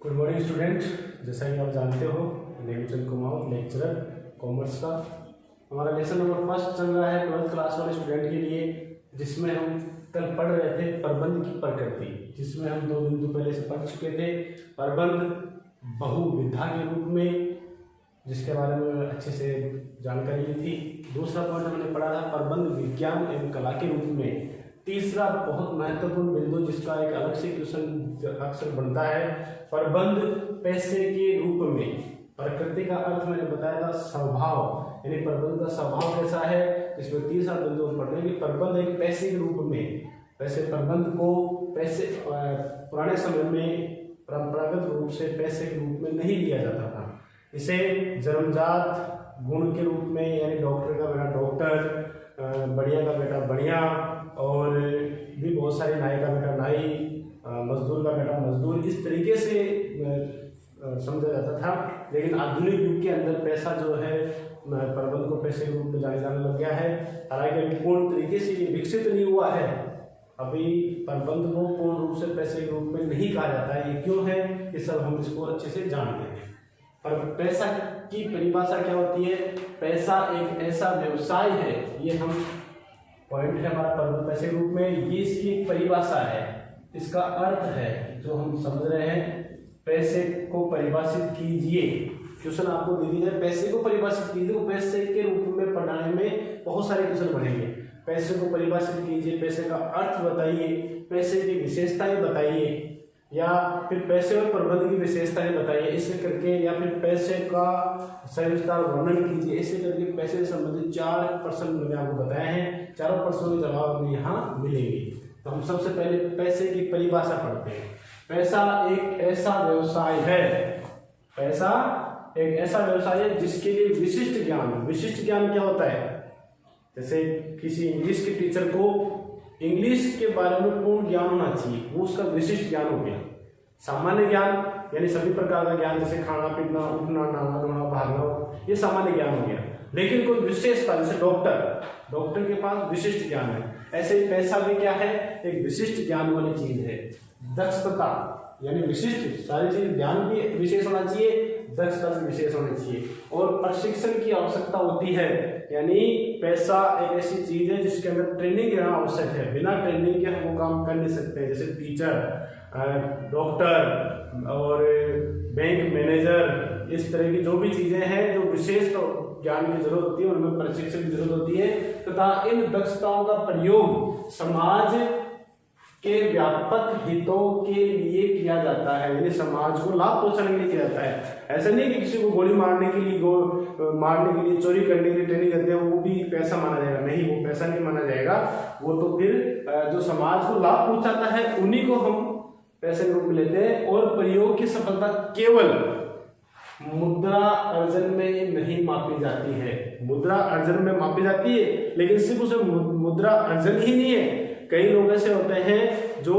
Good morning student. जैसा कि आप जानते हो, नेमचंद कुमार लेक्चरर कॉमर्स का हमारा लेसन नंबर फर्स्ट चल रहा है 12th क्लास वाले स्टूडेंट के लिए, जिसमें हम कल पढ़ रहे थे प्रबंध की प्रकृति, जिसमें हम 2 बिंदु पहले से पढ़ चुके थे। प्रबंध बहुविधा के रूप में, जिसके बारे में अच्छे से जानकारी ली थी। दूसरा पॉइंट हमने पढ़ा था प्रबंध विज्ञान एवं कला के रूप में। तीसरा बहुत महत्वपूर्ण बिंदु, जिसका एक अलग से क्वेश्चन अक्सर बनता है, प्रबंध पैसे के रूप में। प्रकृति का अर्थ मैंने बताया था स्वभाव, यानी प्रबंध का स्वभाव कैसा है। इसमें तीसरा बिंदु हम पढ़ रहे हैं कि प्रबंध एक पैसे के रूप में। पैसे प्रबंध को पैसे पुराने समय में परंपरागत रूप से पैसे के रूप में नहीं लिया जाता था। इसे जन्मजात गुण के रूप में, यानी डॉक्टर का बेटा डॉक्टर, बढ़िया का बेटा बढ़िया, और भी बहुत सारे नाई का बेटा नाई, मजदूर का बेटा मजदूर, इस तरीके से समझा जाता था। लेकिन आधुनिक युग के अंदर पैसा जो है प्रबंध को पैसे के रूप में जाने लग गया है। हालांकि अभी पूर्ण तरीके से ये विकसित नहीं हुआ है। अभी प्रबंध को पूर्ण रूप से पैसे के रूप में नहीं कहा जाता है। ये क्यों है, ये सब हम इसको अच्छे से जानते हैं। पर पैसा की परिभाषा क्या होती है? पैसा एक ऐसा व्यवसाय है, ये हम पॉइंट है हमारा प्रबंध पैसे के रूप में, ये इसकी एक परिभाषा है, इसका अर्थ है जो हम समझ रहे हैं। पैसे को परिभाषित कीजिए, क्वेश्चन आपको दे दिया है, पैसे को परिभाषित कीजिए। तो पैसे के रूप में पढ़ाने में बहुत सारे क्वेश्चन बनेंगे। पैसे को परिभाषित कीजिए, पैसे का अर्थ बताइए, पैसे की विशेषताएं बताइए, या फिर पैसे और प्रबंध की विशेषताएं बताइए, ऐसे करके, या फिर पैसे का सविस्तार वर्णन कीजिए। ऐसे करके पैसे से संबंधित 4 प्रश्न मैंने आपको बताए हैं। चारों प्रश्नों के जवाब हमें यहाँ मिलेंगे। तो हम सबसे पहले पैसे की परिभाषा पढ़ते हैं। पैसा एक ऐसा व्यवसाय है, पैसा एक ऐसा व्यवसाय है जिसके लिए विशिष्ट ज्ञान। विशिष्ट ज्ञान क्या होता है? जैसे किसी इंग्लिश के टीचर को इंग्लिश के बारे में पूर्ण ज्ञान होना चाहिए, वो उसका विशिष्ट ज्ञान हो गया। सामान्य ज्ञान यानी सभी प्रकार का ज्ञान, जैसे खाना पीना, उठना, नहाना धोना, भागना, ये सामान्य ज्ञान हो गया। लेकिन कोई विशेषता, जैसे डॉक्टर के पास विशिष्ट ज्ञान है, ऐसे ही पैसा भी क्या है? एक विशिष्ट ज्ञान वाली चीज है। दक्षता यानी विशिष्ट, सारी चीज ज्ञान भी विशेष होना चाहिए, दक्षता भी विशेष होनी चाहिए, और प्रशिक्षण की आवश्यकता होती है। यानी पैसा एक ऐसी चीज है जिसके अंदर ट्रेनिंग लेना आवश्यक है। बिना ट्रेनिंग के हम वो काम कर नहीं सकते। जैसे टीचर, डॉक्टर और बैंक मैनेजर, इस तरह की जो भी चीजें हैं जो विशेष ज्ञान की जरूरत होती है, उनमें प्रशिक्षण की जरूरत होती है, तथा इन दक्षताओं का प्रयोग समाज के व्यापक हितों के लिए किया जाता है। यानी समाज को लाभ पहुंचाने के लिए किया जाता है। ऐसा नहीं कि किसी को गोली मारने के लिए, चोरी करने के लिए ट्रेनिंग करते हैं, वो भी पैसा माना जाएगा। नहीं, वो पैसा नहीं माना जाएगा। वो तो फिर जो समाज को लाभ पहुंचाता है उन्हीं को हम पैसे के रूप में लेते हैं। और प्रयोग की सफलता केवल मुद्रा अर्जन में नहीं मापी जाती है। मुद्रा अर्जन में मापी जाती है, लेकिन सिर्फ उसे मुद्रा अर्जन ही नहीं है। कई लोग ऐसे होते हैं जो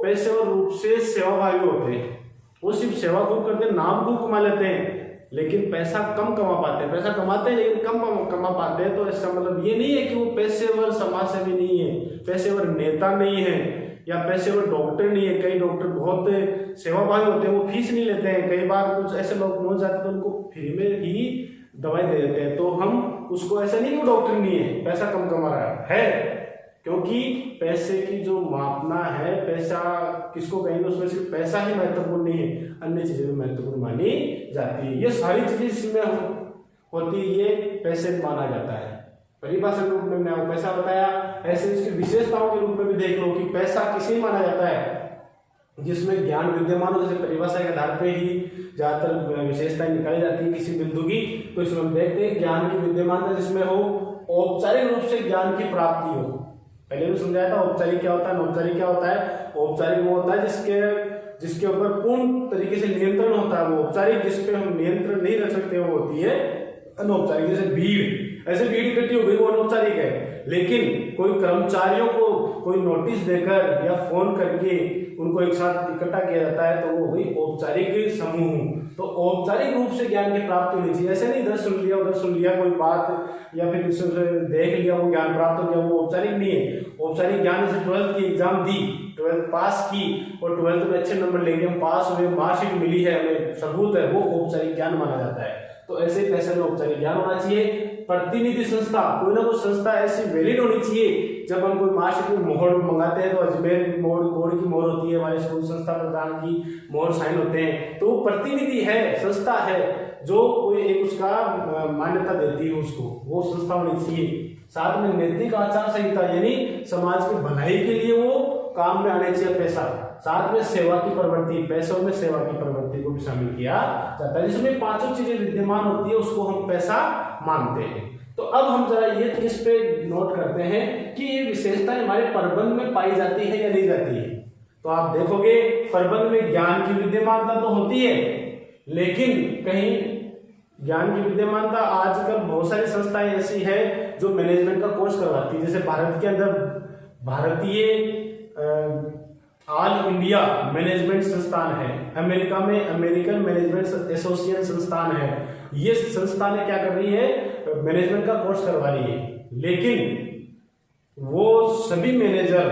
पैसे और रूप से सेवाभावी होते हैं, वो सिर्फ सेवा खूब करते हैं, नाम खूब कमा लेते हैं, लेकिन पैसा कम कमा पाते हैं। पैसा कमाते हैं लेकिन कम कमा पाते हैं। तो इसका मतलब ये नहीं है कि वो पेशेवर समाज सेवी नहीं है, पेशेवर नेता नहीं है, या पेशेवर डॉक्टर नहीं है। कई डॉक्टर बहुत सेवाभावी होते हैं, वो फीस नहीं लेते हैं। कई बार कुछ ऐसे लोग पहुंच जाते हैं तो उनको फ्री में ही दवाई दे देते हैं। तो हम उसको ऐसा नहीं कि वो डॉक्टर नहीं है, पैसा कम कमा रहा है। क्योंकि पैसे की जो मापना है, पैसा किसको कहेंगे, उसमें सिर्फ पैसा ही महत्वपूर्ण नहीं है, अन्य चीजें भी महत्वपूर्ण मानी जाती है। ये सारी चीजें इसमें होती है, ये पैसे माना जाता है। परिभाषा के रूप में मैंने आपको पैसा बताया। ऐसे इसकी विशेषताओं के रूप में भी देख लो कि पैसा किसे माना जाता है, जिसमें ज्ञान विद्यमान हो। जैसे परिभाषा के आधार पे ही ज्यादातर विशेषताएं निकाली जाती है किसी बिंदु की। तो इसमें हम देखते हैं ज्ञान की विद्यमानता जिसमें हो, औपचारिक रूप से ज्ञान की प्राप्ति हो। पहले भी समझाया था औपचारिक क्या होता है, अनौपचारिक क्या होता है। औपचारिक वो होता है जिसके ऊपर पूर्ण तरीके से नियंत्रण होता है। वो औपचारिक जिस पे हम नियंत्रण नहीं रख सकते वो होती है अनौपचारिक। जैसे भीड़, ऐसे भीड़ इकट्ठी हो गई, वो अनौपचारिक है। लेकिन कोई कर्मचारियों को कोई नोटिस देकर या फोन करके उनको एक साथ इकट्ठा किया जाता है तो वो हुई औपचारिक समूह। तो औपचारिक रूप से ज्ञान की प्राप्ति होनी चाहिए। ऐसे नहीं इधर सुन लिया उधर सुन लिया कोई बात या फिर किसी से देख लिया वो ज्ञान प्राप्त हो गया, वो औपचारिक नहीं है। औपचारिक ज्ञान से 12th की एग्जाम दी, 12th पास की और 12th में अच्छे नंबर लेके हम पास हुए, मार्कशीट मिली है, हमें सबूत है, वो औपचारिक ज्ञान माना जाता है। तो ऐसे पैसे में औपचारिक ज्ञान होना चाहिए। प्रतिनिधि संस्था, कोई ना कोई संस्था ऐसी वैलिड होनी चाहिए। जब हम कोई मार्कशीट में मोहर मंगाते हैं तो अजमेर की बोर्ड की मोहर होती है, हमारे स्कूल संस्था प्रधान की मोहर साइन होते हैं, तो वो प्रतिनिधि है, संस्था है जो कोई एक उसका मान्यता देती है उसको, वो संस्था होनी चाहिए। साथ में नैतिक आचार संहिता यानी समाज की भलाई के लिए वो काम में आने चाहिए पैसा। साथ में सेवा की प्रवृत्ति, पैसों में सेवा की प्रवृत्ति को भी शामिल किया जाता है। जिसमें पांचों चीजें विद्यमान होती है उसको हम पैसा मानते हैं। तो अब हम जरा ये इस पे नोट करते हैं कि ये विशेषताएं हमारे प्रबंध में पाई जाती है या नहीं जाती है। तो आप देखोगे प्रबंध में ज्ञान की विद्यमानता तो होती है, लेकिन कहीं ज्ञान की विद्यमानता आजकल बहुत सारी संस्थाएं ऐसी है जो मैनेजमेंट का कोर्स करवाती है। जैसे भारत के अंदर भारतीय ऑल इंडिया मैनेजमेंट संस्थान है, अमेरिका में अमेरिकन मैनेजमेंट एसोसिएशन संस्थान है। ये संस्थानें क्या कर रही है, मैनेजमेंट का कोर्स करवा रही है, लेकिन वो सभी मैनेजर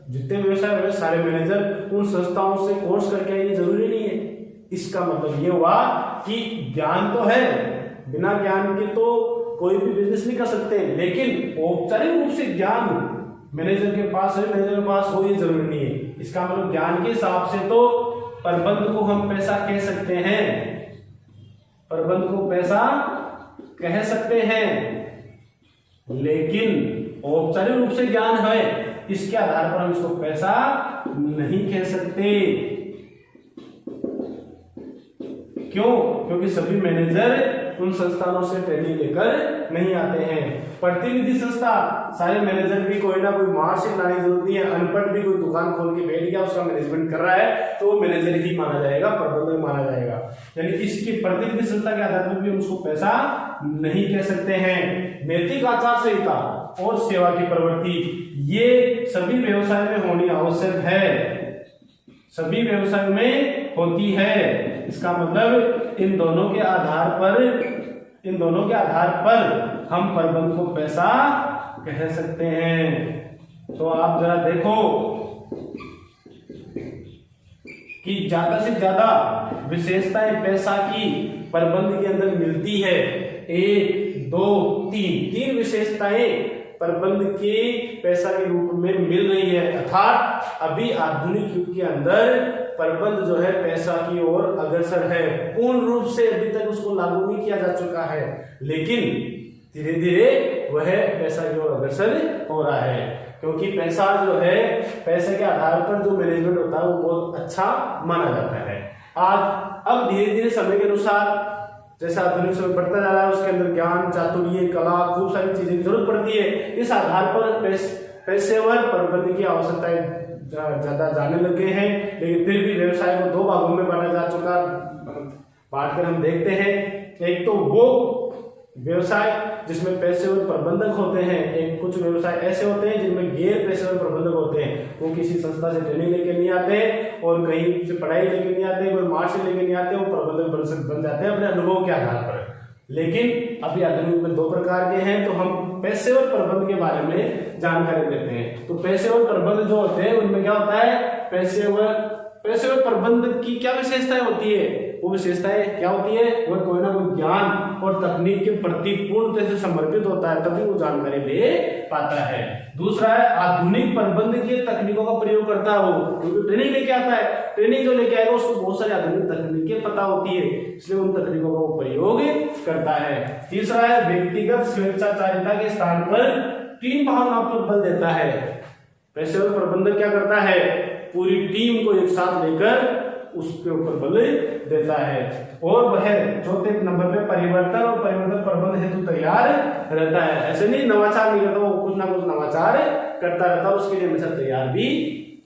जितने व्यवसाय हुए सारे मैनेजर उन संस्थाओं से कोर्स करके आए, ये जरूरी नहीं है। इसका मतलब ये हुआ कि ज्ञान तो है, बिना ज्ञान के तो कोई भी बिजनेस नहीं कर सकते, लेकिन औपचारिक रूप से ज्ञान मैनेजर के पास है, मैनेजर के पास हो, ये जरूरी नहीं है। इसका मतलब ज्ञान के हिसाब से तो प्रबंध को हम पैसा कह सकते हैं, प्रबंध को पैसा कह सकते हैं, लेकिन औपचारिक रूप से ज्ञान है, इसके आधार पर हम इसको पैसा नहीं कह सकते। क्यों? क्योंकि सभी मैनेजर उन संस्थानों से ट्रेनिंग लेकर नहीं आते हैं। प्रतिनिधि संस्था, सारे मैनेजर भी कोई ना कोई मार्कशीट लाने की जरूरत नहीं है। अनपढ़ भी कोई दुकान खोल के बैठ गया, उसका मैनेजमेंट कर रहा है, तो वो मैनेजर ही माना जाएगा, प्रबंधक माना जाएगा। यानी इसकी प्रतिनिधि संस्था के आधार पर भी उसको पैसा नहीं कह सकते हैं। नैतिक आचार संहिता और सेवा की प्रवृत्ति, ये सभी व्यवसाय में होनी आवश्यक है, सभी व्यवसाय में होती है। इसका मतलब इन दोनों के आधार पर हम प्रबंध को पैसा कह सकते हैं। तो आप जरा देखो कि ज्यादा से ज्यादा विशेषताएं पैसा की प्रबंध के अंदर मिलती है। 1, 2, 3 विशेषताएं प्रबंध के पैसा के रूप में मिल रही है। अर्थात अभी आधुनिक युग के अंदर प्रबंध जो है पैसा की ओर अग्रसर है। पूर्ण रूप से अभी तक उसको लागू नहीं किया जा चुका है, लेकिन धीरे धीरे वह पैसा की ओर अग्रसर हो रहा है। क्योंकि पैसा जो है, पैसे के आधार पर जो मैनेजमेंट होता है वो बहुत अच्छा माना जाता है। अब धीरे धीरे समय के अनुसार जैसा आधुनिक समय बढ़ता जा रहा है, उसके अंदर ज्ञान, चातुर्य, कला, खूब सारी चीजें की जरूरत पड़ती है। इस आधार पर पेशेवर प्रबंध की आवश्यकताएं ज्यादा जाने लगे हैं, लेकिन फिर भी व्यवसाय को 2 भागों में बांटा जा चुका। बांटकर हम देखते हैं, एक तो वो व्यवसाय जिसमें पेशेवर प्रबंधक होते हैं, एक कुछ व्यवसाय ऐसे होते हैं जिनमें गैर पेशेवर प्रबंधक होते हैं। वो किसी संस्था से ट्रेनिंग लेके नहीं आते और कहीं से पढ़ाई लेके नहीं आते, कोई मार्कशीट लेके नहीं आते, वो प्रबंधक बन जाते हैं अपने अनुभव के आधार पर। लेकिन अभी आधुनिक में 2 प्रकार के हैं, तो हम पेशेवर प्रबंध के बारे में जानकारी देते हैं। तो पेशेवर प्रबंध जो होते हैं उनमें क्या होता है, पेशेवर प्रबंध की क्या विशेषताएं होती है, वो विशेषताएं क्या होती है, वह कोई ना कोई ज्ञान और तकनीक के प्रति पूर्णतः से समर्पित होता है, तभी वो जानकारी ले पाता है। दूसरा है आधुनिक प्रबंध की तकनीकों का प्रयोग करता हो, क्योंकि ट्रेनिंग लेके आता है, ट्रेनिंग जो लेके आएगा उसको बहुत सारी आधुनिक तकनीकें पता होती है, इसलिए उन तकनीकों का प्रयोग करता है। तीसरा है व्यक्तिगत स्वेच्छाचारिता के स्थान पर टीम भावना पर बल देता है। पेशेवर प्रबंधक क्या करता है, पूरी टीम को एक साथ लेकर उसके ऊपर बल देता है। और वह चौथे नंबर पे परिवर्तन और परिवर्तन प्रबंध हेतु तैयार रहता है। ऐसे नहीं नवाचार नहीं करता, वो कुछ ना कुछ नवाचार करता रहता है, उसके लिए हमेशा तैयार भी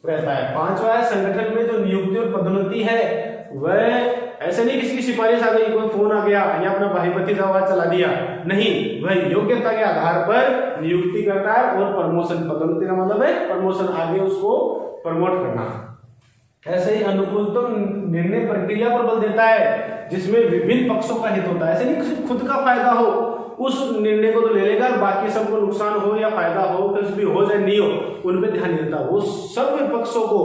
रहता है। 5वां है संगठन में जो नियुक्ति और पदोन्नति है, वह ऐसे नहीं किसी सिफारिश आ गई, कोई फोन आ गया या अपना भाई भतीजा हुआ चला दिया, नहीं, वह योग्यता के आधार पर नियुक्ति करता है और प्रमोशन, पदोन्नति का मतलब है प्रमोशन, आगे उसको प्रमोट करना। ऐसे ही अनुकूल तो निर्णय प्रक्रिया पर बल देता है जिसमें विभिन्न पक्षों का हित होता है। ऐसे नहीं सिर्फ खुद का फायदा हो उस निर्णय को तो ले लेगा, बाकी सबको नुकसान हो या फायदा हो, कुछ भी हो चाहे नहीं हो, उनपे ध्यान नहीं देता। वो सब पक्षों को,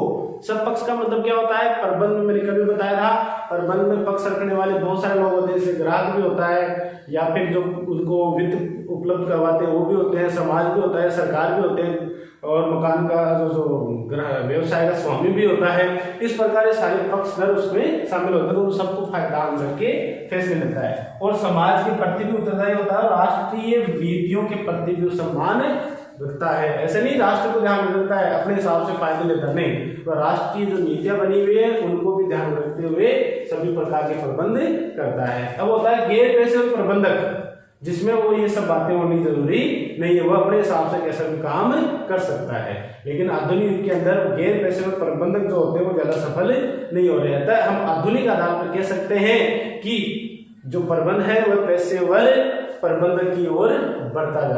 सब पक्ष का मतलब क्या होता है, प्रबंध में मैंने कभी बताया था, प्रबंध में पक्ष रखने वाले बहुत सारे लोग होते हैं, जैसे ग्राहक भी होता है, या फिर जो उनको वित्त उपलब्ध करवाते हैं वो भी होते हैं, समाज भी होता है, सरकार भी होते हैं, और मकान का जो व्यवसाय का स्वामी भी होता है। इस प्रकार ये सारे पक्षधर उसमें शामिल होते हैं, तो उन सबको ध्यान रख के फैसले लेता है। और समाज के प्रति भी उत्तरदायी होता है, राष्ट्रीय नीतियों के प्रति भी सम्मान रखता है। ऐसे नहीं राष्ट्र को ध्यान रखता है, अपने हिसाब से फायदे लेता नहीं, तो राष्ट्रीय जो नीतियां बनी हुई है उनको भी ध्यान रखते हुए सभी प्रकार के प्रबंध करता है। अब होता है गैर पेशेवर प्रबंधक, जिसमें वो ये सब बातें होनी जरूरी नहीं है, वो अपने हिसाब से कैसा भी काम कर सकता है। लेकिन आधुनिक युग के अंदर गैर पेशेवर प्रबंधक जो होते हैं वो ज्यादा सफल नहीं हो रहे हैं। तो हम आधुनिक आधार पर कह सकते हैं कि जो प्रबंध है वह पेशेवर प्रबंधक की ओर बढ़ता जा रहा है।